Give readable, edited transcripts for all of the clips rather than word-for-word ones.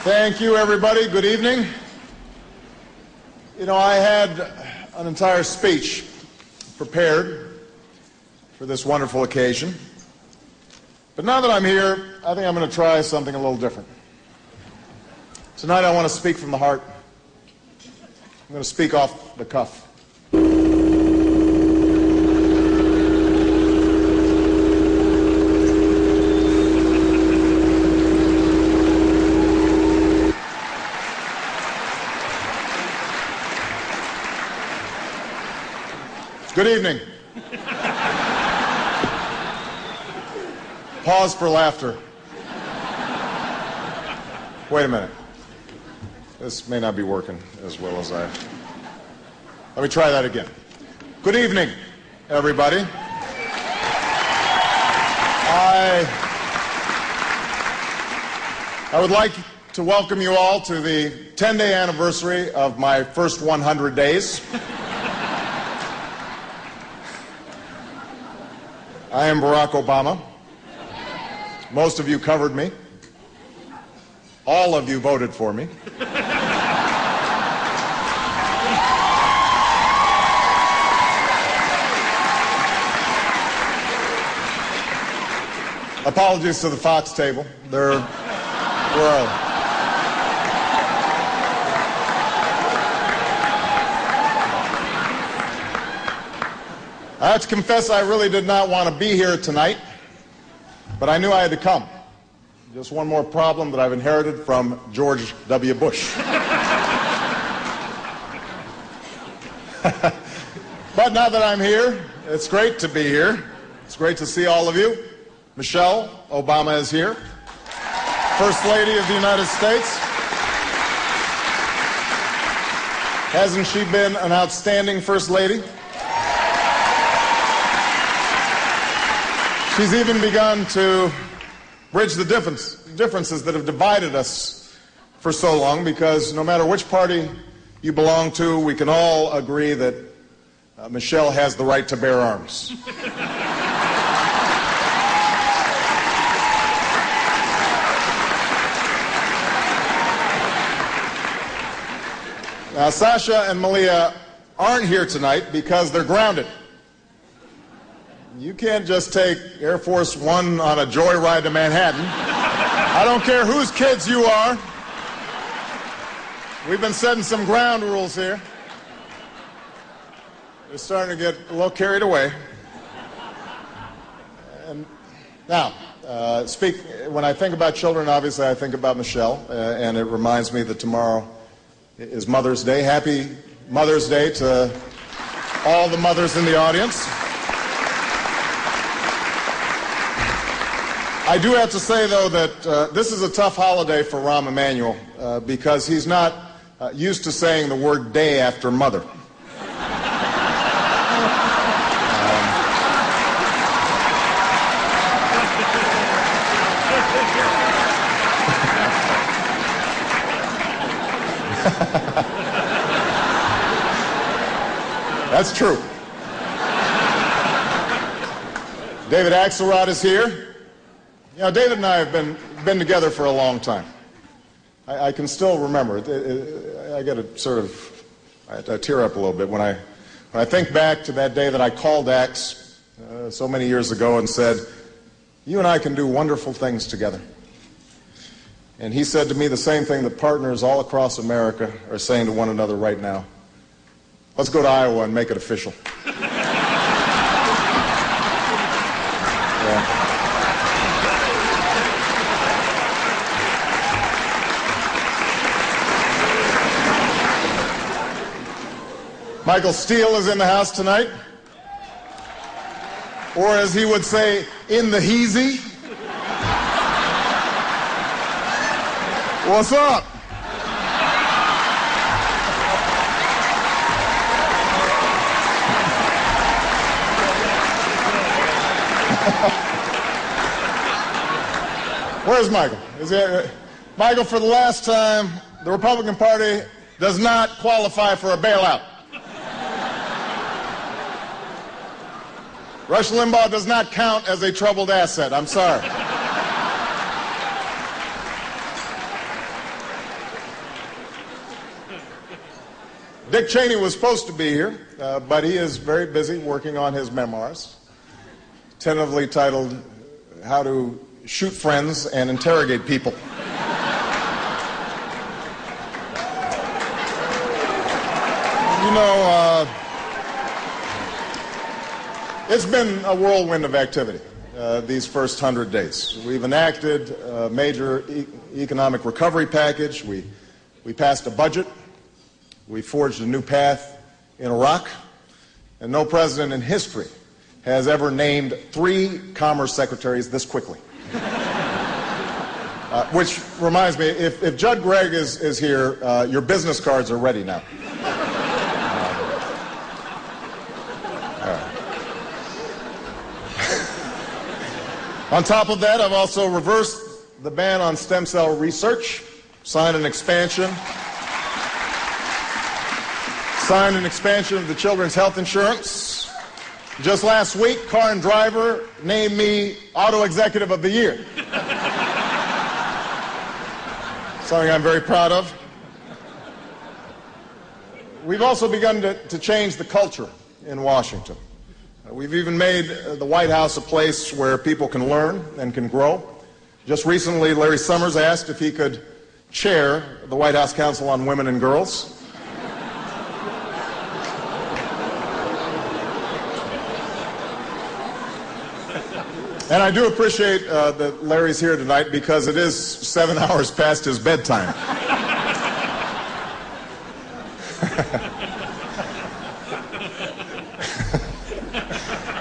Thank you, everybody. Good evening. You know, I had an entire speech prepared for this wonderful occasion. But now that I'm here, I think I'm going to try something a little different. Tonight I want to speak from the heart. I'm going to speak off the cuff. Good evening. Pause for laughter. Wait a minute. This may not be working as well as I... Let me try that again. Good evening, everybody. I would like to welcome you all to the 10-day anniversary of my first 100 days. I am Barack Obama. Most of you covered me. All of you voted for me. Apologies to the Fox table. Where are they? I have to confess I really did not want to be here tonight, but I knew I had to come. Just one more problem that I've inherited from George W. Bush. But now that I'm here, it's great to be here. It's great to see all of you. Michelle Obama is here, First Lady of the United States. Hasn't she been an outstanding First Lady? She's even begun to bridge the differences that have divided us for so long, because no matter which party you belong to, we can all agree that Michelle has the right to bear arms. Now, Sasha and Malia aren't here tonight because they're grounded. You can't just take Air Force One on a joyride to Manhattan. I don't care whose kids you are. We've been setting some ground rules here. They're starting to get a little carried away. And now, when I think about children, obviously I think about Michelle, and it reminds me that tomorrow is Mother's Day. Happy Mother's Day to all the mothers in the audience. I do have to say, though, that this is a tough holiday for Rahm Emanuel because he's not used to saying the word day after mother. That's true. David Axelrod is here. You know, David and I have been together for a long time. I can still remember it. I get a sort of, I tear up a little bit when I think back to that day that I called Ax so many years ago and said, "You and I can do wonderful things together." And he said to me the same thing that partners all across America are saying to one another right now. Let's go to Iowa and make it official. Yeah. Michael Steele is in the house tonight. Or as he would say, in the heezy. What's up? Where's Michael? Michael, for the last time, the Republican Party does not qualify for a bailout. Rush Limbaugh does not count as a troubled asset. I'm sorry. Dick Cheney was supposed to be here, but he is very busy working on his memoirs, tentatively titled How to Shoot Friends and Interrogate People. You know, it's been a whirlwind of activity these first 100 days. We've enacted a major economic recovery package. We passed a budget. We forged a new path in Iraq. And no president in history has ever named 3 commerce secretaries this quickly. Which reminds me, if Judd Gregg is here, your business cards are ready now. On top of that, I've also reversed the ban on stem cell research, signed an expansion of the children's health insurance. Just last week, Car and Driver named me Auto Executive of the Year. Something I'm very proud of. We've also begun to change the culture in Washington. We've even made the White House a place where people can learn and can grow. Just recently, Larry Summers asked if he could chair the White House Council on Women and Girls. And I do appreciate that Larry's here tonight because it is 7 hours past his bedtime.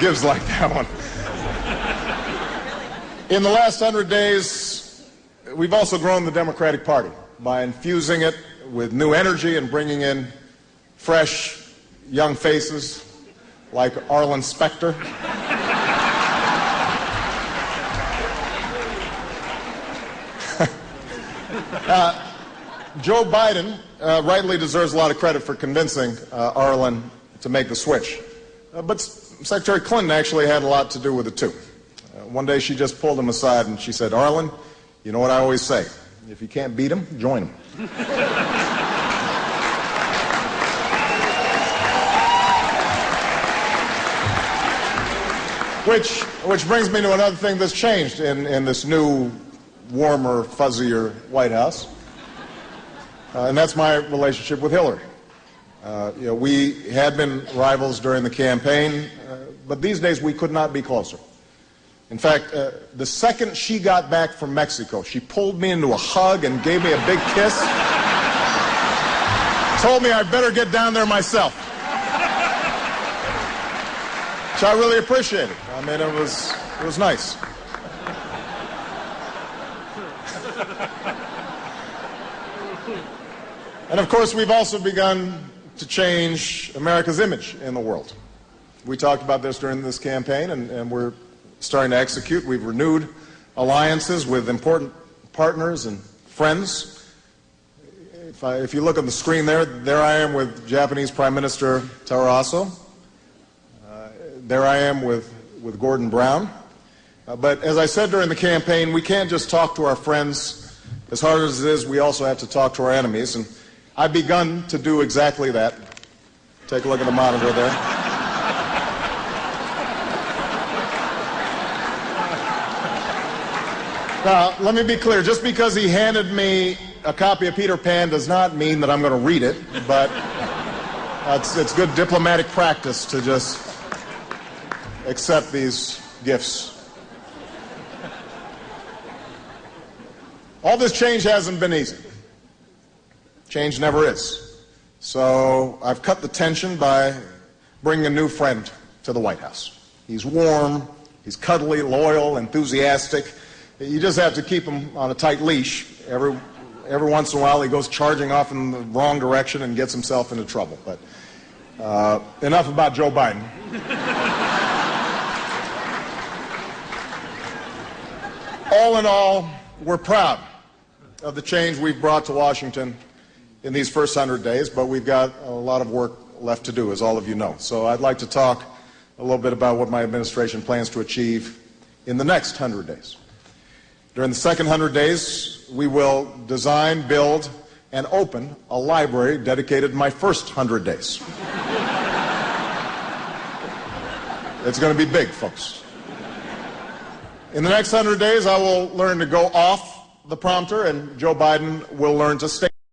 Gives like that one. In the last 100 days, we've also grown the Democratic Party by infusing it with new energy and bringing in fresh, young faces like Arlen Specter. Joe Biden rightly deserves a lot of credit for convincing Arlen to make the switch. But Secretary Clinton actually had a lot to do with it, too. One day she just pulled him aside and she said, Arlen, you know what I always say, if you can't beat him, join him. Which brings me to another thing that's changed in this new, warmer, fuzzier White House. And that's my relationship with Hillary. We had been rivals during the campaign, but these days we could not be closer. In fact, the second she got back from Mexico, she pulled me into a hug and gave me a big kiss. Told me I better get down there myself. Which I really appreciated. I mean, it was nice. And of course, we've also begun to change America's image in the world. We talked about this during this campaign, and we're starting to execute. We've renewed alliances with important partners and friends. If you look on the screen there I am with Japanese Prime Minister Taro. There I am with Gordon Brown. But as I said during the campaign, we can't just talk to our friends. As hard as it is, we also have to talk to our enemies. And I've begun to do exactly that. Take a look at the monitor there. Now, let me be clear. Just because he handed me a copy of Peter Pan does not mean that I'm going to read it, but it's good diplomatic practice to just accept these gifts. All this change hasn't been easy. Change never is. So I've cut the tension by bringing a new friend to the White House. He's warm, he's cuddly, loyal, enthusiastic. You just have to keep him on a tight leash. Every once in a while he goes charging off in the wrong direction and gets himself into trouble. But enough about Joe Biden. All in all, we're proud of the change we've brought to Washington in these first 100 days, but we've got a lot of work left to do, as all of you know. So I'd like to talk a little bit about what my administration plans to achieve in the next 100 days. During the second 100 days, we will design, build, and open a library dedicated to my first 100 days. It's going to be big, folks. In the next 100 days, I will learn to go off the prompter, and Joe Biden will learn to stay